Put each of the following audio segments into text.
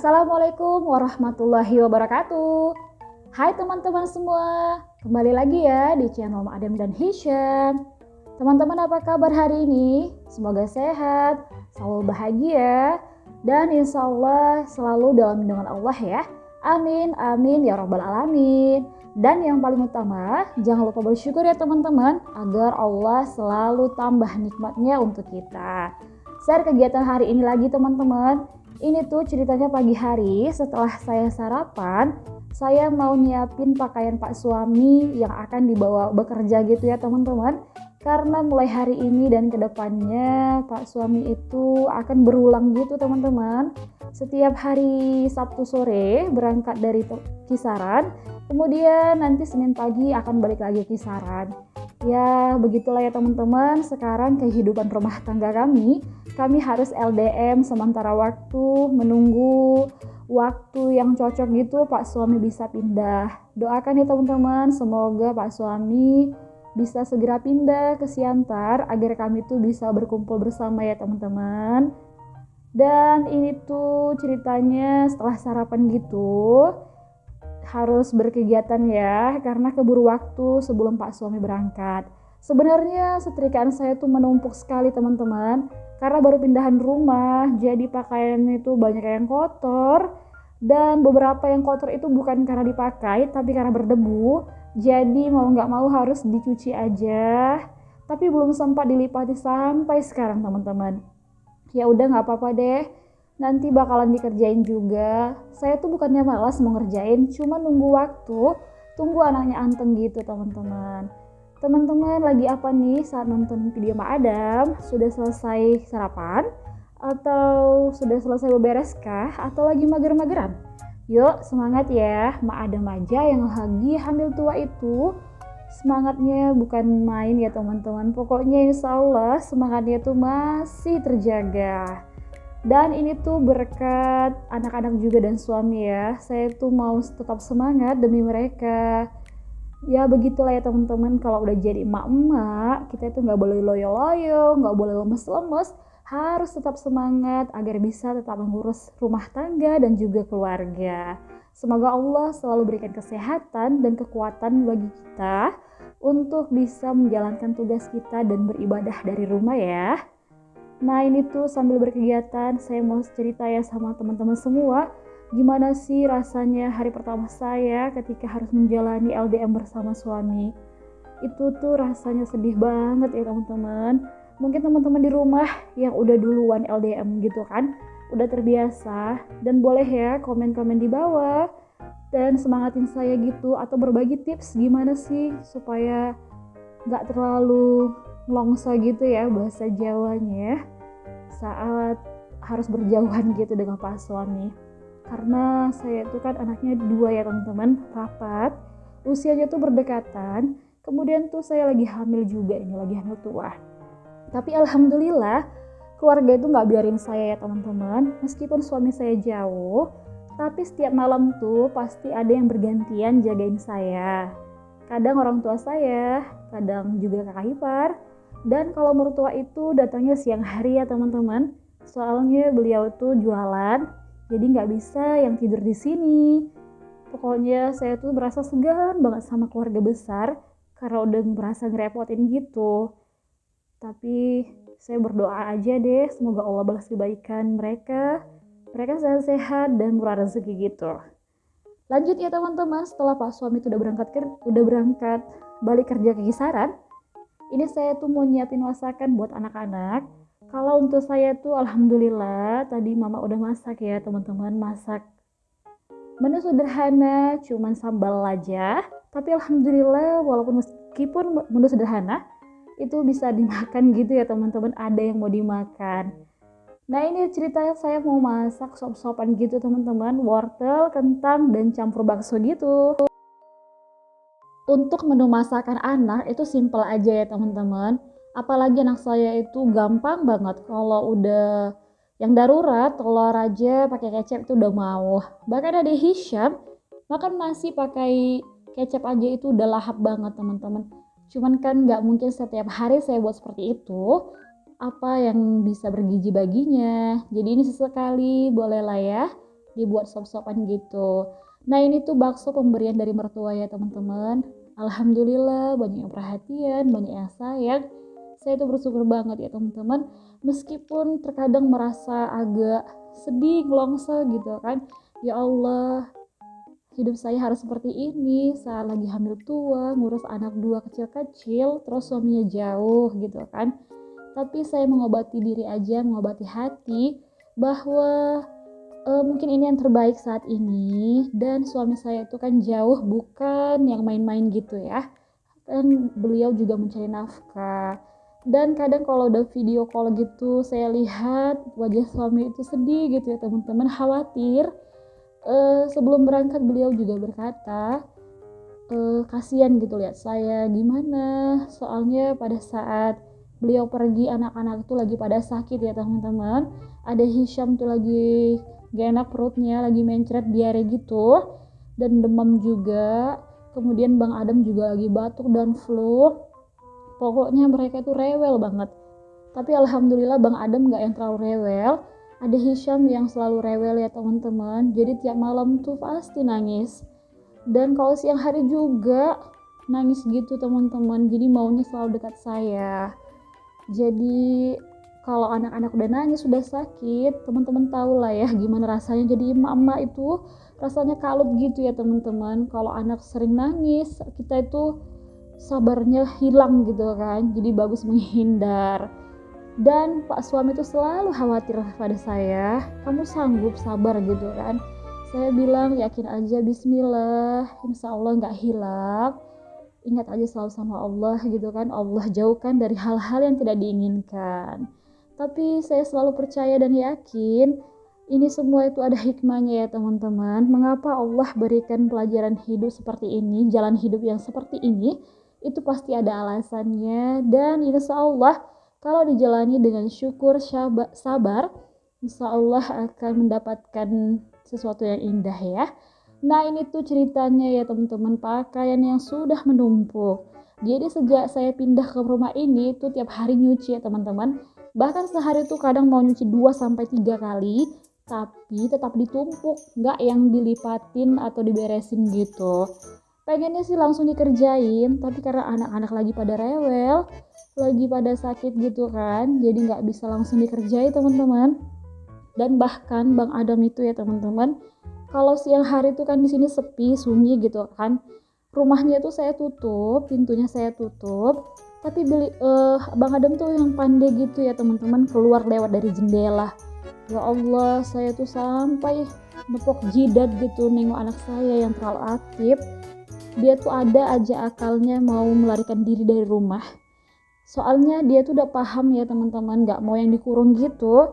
Assalamualaikum warahmatullahi wabarakatuh. Hai teman-teman semua, kembali lagi ya di channel Mak Adem dan Hisham. Teman-teman apa kabar hari ini? Semoga sehat, selalu bahagia, dan insya Allah selalu dalam lindungan Allah ya. Amin, amin ya rabbal alamin. Dan yang paling utama, jangan lupa bersyukur ya teman-teman, agar Allah selalu tambah nikmatnya untuk kita. Share kegiatan hari ini lagi teman-teman. Ini tuh ceritanya pagi hari setelah saya sarapan, saya mau nyiapin pakaian Pak suami yang akan dibawa bekerja gitu ya teman-teman. Karena mulai hari ini dan kedepannya Pak suami itu akan berulang gitu teman-teman. Setiap hari Sabtu sore berangkat dari Kisaran, kemudian nanti Senin pagi akan balik lagi Kisaran. Ya begitulah ya teman-teman, sekarang kehidupan rumah tangga kami harus LDM sementara waktu, menunggu waktu yang cocok gitu Pak suami bisa pindah. Doakan ya teman-teman, semoga Pak suami bisa segera pindah ke Siantar agar kami tuh bisa berkumpul bersama ya teman-teman. Dan ini tuh ceritanya setelah sarapan gitu harus berkegiatan ya karena keburu waktu sebelum Pak suami berangkat. Sebenarnya setrikaan saya tuh menumpuk sekali teman-teman karena baru pindahan rumah, jadi pakaiannya itu banyak yang kotor dan beberapa yang kotor itu bukan karena dipakai tapi karena berdebu, jadi mau nggak mau harus dicuci aja, tapi belum sempat dilipati sampai sekarang teman-teman. Ya udah nggak apa-apa deh, nanti bakalan dikerjain juga. Saya tuh bukannya malas mau ngerjain, cuma nunggu waktu, tunggu anaknya anteng gitu teman-teman. Teman-teman lagi apa nih saat nonton video Mak Adam? Sudah selesai sarapan? Atau sudah selesai beberes kah? Atau lagi mager-mageran? Yuk semangat ya, Mak Adam aja yang lagi hamil tua itu semangatnya bukan main ya teman-teman. Pokoknya insya Allah semangatnya tuh masih terjaga. Dan ini tuh berkat anak-anak juga dan suami ya. Saya tuh mau tetap semangat demi mereka. Ya begitulah ya teman-teman, kalau udah jadi emak-emak, kita itu nggak boleh loyo-loyo, nggak boleh lemes-lemes, harus tetap semangat agar bisa tetap mengurus rumah tangga dan juga keluarga. Semoga Allah selalu berikan kesehatan dan kekuatan bagi kita untuk bisa menjalankan tugas kita dan beribadah dari rumah ya. Nah ini tuh sambil berkegiatan saya mau cerita ya sama teman-teman semua, gimana sih rasanya hari pertama saya ketika harus menjalani LDM bersama suami. Itu tuh rasanya sedih banget ya teman-teman. Mungkin teman-teman di rumah yang udah duluan LDM gitu kan, udah terbiasa, dan boleh ya komen-komen di bawah dan semangatin saya gitu, atau berbagi tips gimana sih supaya gak terlalu longso gitu ya bahasa Jawanya saat harus berjauhan gitu dengan Pak suami. Karena saya itu kan anaknya 2 ya teman-teman, rapat, usianya tuh berdekatan, kemudian tuh saya lagi hamil juga, ini lagi hamil tua. Tapi alhamdulillah keluarga itu gak biarin saya ya teman-teman, meskipun suami saya jauh, tapi setiap malam tuh pasti ada yang bergantian jagain saya. Kadang orang tua saya, kadang juga kakak ipar, dan kalau mertua itu datangnya siang hari ya teman-teman, soalnya beliau tuh jualan, jadi nggak bisa yang tidur di sini. Pokoknya saya tuh merasa segan banget sama keluarga besar karena udah merasa ngerepotin gitu. Tapi saya berdoa aja deh, semoga Allah balas kebaikan mereka. Mereka sehat-sehat dan murah rezeki gitu. Lanjut ya teman-teman, setelah Pak suami itu udah berangkat balik kerja ke Kisaran, ini saya tuh mau nyiapin masakan buat anak-anak. Kalau untuk saya tuh alhamdulillah tadi mama udah masak ya teman-teman, masak menu sederhana, cuman sambal aja. Tapi alhamdulillah walaupun meskipun menu sederhana, itu bisa dimakan gitu ya teman-teman, ada yang mau dimakan. Nah ini ceritanya saya mau masak sop-sopan gitu teman-teman, wortel, kentang, dan campur bakso gitu. Untuk menu masakan anak itu simple aja ya teman-teman. Apalagi anak saya itu gampang banget, kalau udah yang darurat, telur aja pakai kecap itu udah mau. Bahkan ada Hisham makan nasi pakai kecap aja itu udah lahap banget teman-teman. Cuman kan nggak mungkin setiap hari saya buat seperti itu. Apa yang bisa bergizi baginya. Jadi ini sesekali bolehlah ya dibuat sop-sopan gitu. Nah ini tuh bakso pemberian dari mertua ya teman-teman. Alhamdulillah banyak yang perhatian, banyak yang sayang. Saya tuh bersyukur banget ya teman-teman. Meskipun terkadang merasa agak sedih, ngelongso gitu kan. Ya Allah, hidup saya harus seperti ini saat lagi hamil tua, ngurus anak 2 kecil-kecil, terus suaminya jauh gitu kan. Tapi saya mengobati diri aja, mengobati hati bahwa mungkin ini yang terbaik saat ini, dan suami saya itu kan jauh, bukan yang main-main gitu ya. Dan beliau juga mencari nafkah. Dan kadang kalau udah video call gitu, saya lihat wajah suami itu sedih gitu ya teman-teman, khawatir. Sebelum berangkat beliau juga berkata, kasihan gitu lihat saya gimana, soalnya pada saat beliau pergi anak-anak tuh lagi pada sakit ya teman-teman. Ada Hisham tuh lagi gak enak perutnya, lagi mencret diare gitu dan demam juga. Kemudian Bang Adam juga lagi batuk dan flu. Pokoknya mereka tuh rewel banget. Tapi alhamdulillah Bang Adam gak yang terlalu rewel. Ada Hisham yang selalu rewel ya teman-teman. Jadi tiap malam tuh pasti nangis. Dan kalau siang hari juga nangis gitu teman-teman. Jadi maunya selalu dekat saya. Jadi kalau anak-anak udah nangis, udah sakit, teman-teman tahu lah ya gimana rasanya. Jadi emak-emak itu rasanya kalut gitu ya teman-teman. Kalau anak sering nangis, kita itu sabarnya hilang gitu kan. Jadi bagus menghindar. Dan Pak suami itu selalu khawatir pada saya, kamu sanggup sabar gitu kan. Saya bilang yakin aja, bismillah, insya Allah gak hilang. Ingat aja selalu sama Allah gitu kan. Allah jauhkan dari hal-hal yang tidak diinginkan. Tapi saya selalu percaya dan yakin ini semua itu ada hikmahnya ya teman-teman. Mengapa Allah berikan pelajaran hidup seperti ini, jalan hidup yang seperti ini, itu pasti ada alasannya. Dan insya Allah kalau dijalani dengan syukur, sabar, insya Allah akan mendapatkan sesuatu yang indah ya. Nah ini tuh ceritanya ya teman-teman, pakaian yang sudah menumpuk. Jadi sejak saya pindah ke rumah ini tuh tiap hari nyuci ya teman-teman. Bahkan sehari tuh kadang mau nyuci 2-3 kali, tapi tetap ditumpuk, nggak yang dilipatin atau diberesin gitu. Pengennya sih langsung dikerjain, tapi karena anak-anak lagi pada rewel, lagi pada sakit gitu kan, jadi nggak bisa langsung dikerjain teman-teman. Dan bahkan Bang Adam itu ya teman-teman, kalau siang hari itu kan di sini sepi, sunyi gitu kan, rumahnya itu saya tutup, pintunya saya tutup, tapi Bang Adam tuh yang pandai gitu ya teman-teman, keluar lewat dari jendela. Ya Allah, saya tuh sampai nepok jidat gitu nengok anak saya yang terlalu aktif. Dia tuh ada aja akalnya mau melarikan diri dari rumah. Soalnya dia tuh udah paham ya teman-teman, gak mau yang dikurung gitu.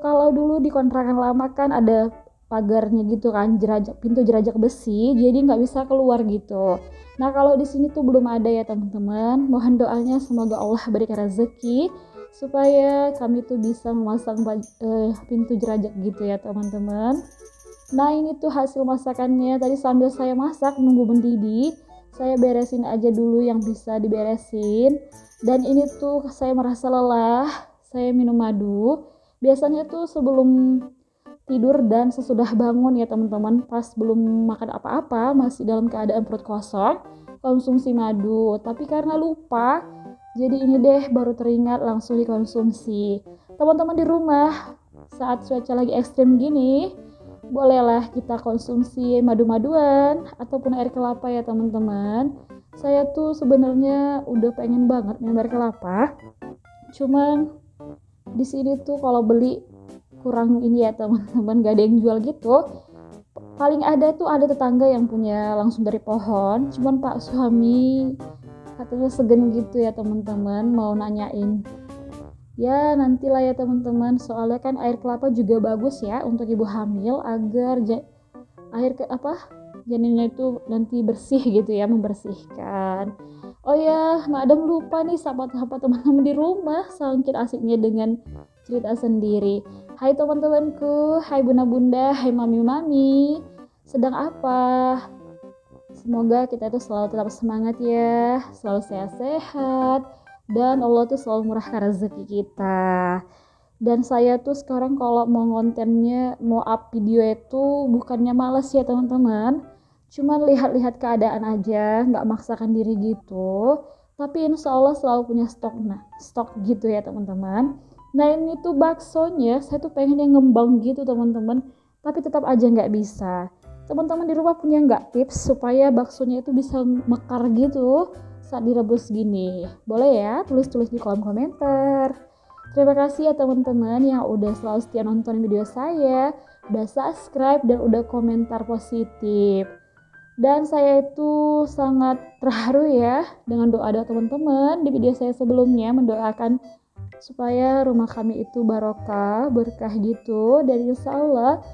Kalau dulu di kontrakan lama kan ada pagarnya gitu kan, pintu jerajak besi, jadi nggak bisa keluar gitu. Nah kalau di sini tuh belum ada ya teman-teman. Mohon doanya semoga Allah berikan rezeki supaya kami tuh bisa memasang pintu jerajak gitu ya teman-teman. Nah ini tuh hasil masakannya. Tadi sambil saya masak nunggu mendidih, saya beresin aja dulu yang bisa diberesin. Dan ini tuh saya merasa lelah, saya minum madu. Biasanya tuh sebelum tidur dan sesudah bangun ya teman-teman, pas belum makan apa-apa, masih dalam keadaan perut kosong, konsumsi madu. Tapi karena lupa, jadi ini deh baru teringat langsung dikonsumsi. Teman-teman di rumah, saat cuaca lagi ekstrim gini, bolehlah kita konsumsi madu-maduan ataupun air kelapa ya teman-teman. Saya tuh sebenarnya udah pengen banget minum air kelapa, cuman di sini tuh kalau beli kurang ini ya teman-teman, gak ada yang jual gitu. Paling ada tuh ada tetangga yang punya langsung dari pohon, cuman Pak suami katanya segan gitu ya teman-teman, mau nanyain. Ya nantilah ya teman-teman, soalnya kan air kelapa juga bagus ya untuk ibu hamil agar janinnya itu nanti bersih gitu ya, membersihkan. Oh ya, Madam lupa nih sahabat-sahabat teman-teman di rumah, saking asiknya dengan cerita sendiri. Hai teman-temanku, hai bunda-bunda, hai mami-mami, sedang apa? Semoga kita itu selalu tetap semangat ya, selalu sehat-sehat, dan Allah tuh selalu murahkan rezeki kita. Dan saya tuh sekarang kalau mau kontennya, mau up video itu bukannya males ya teman-teman. Cuman lihat-lihat keadaan aja, nggak maksakan diri gitu. Tapi insya Allah selalu punya stok gitu ya teman-teman. Nah ini tuh baksonya, saya tuh pengen yang ngembang gitu teman-teman. Tapi tetap aja nggak bisa. Teman-teman di rumah punya nggak tips supaya baksonya itu bisa mekar gitu saat direbus gini? Boleh ya, tulis-tulis di kolom komentar. Terima kasih ya teman-teman yang udah selalu setia nonton video saya, udah subscribe dan udah komentar positif. Dan saya itu sangat terharu ya dengan doa-doa teman-teman di video saya sebelumnya mendoakan supaya rumah kami itu barokah, berkah gitu, dan insya Allah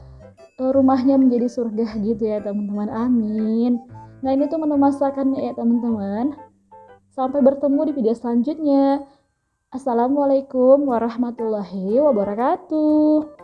rumahnya menjadi surga gitu ya teman-teman, amin. Nah ini tuh menu masakannya ya teman-teman. Sampai bertemu di video selanjutnya. Assalamualaikum warahmatullahi wabarakatuh.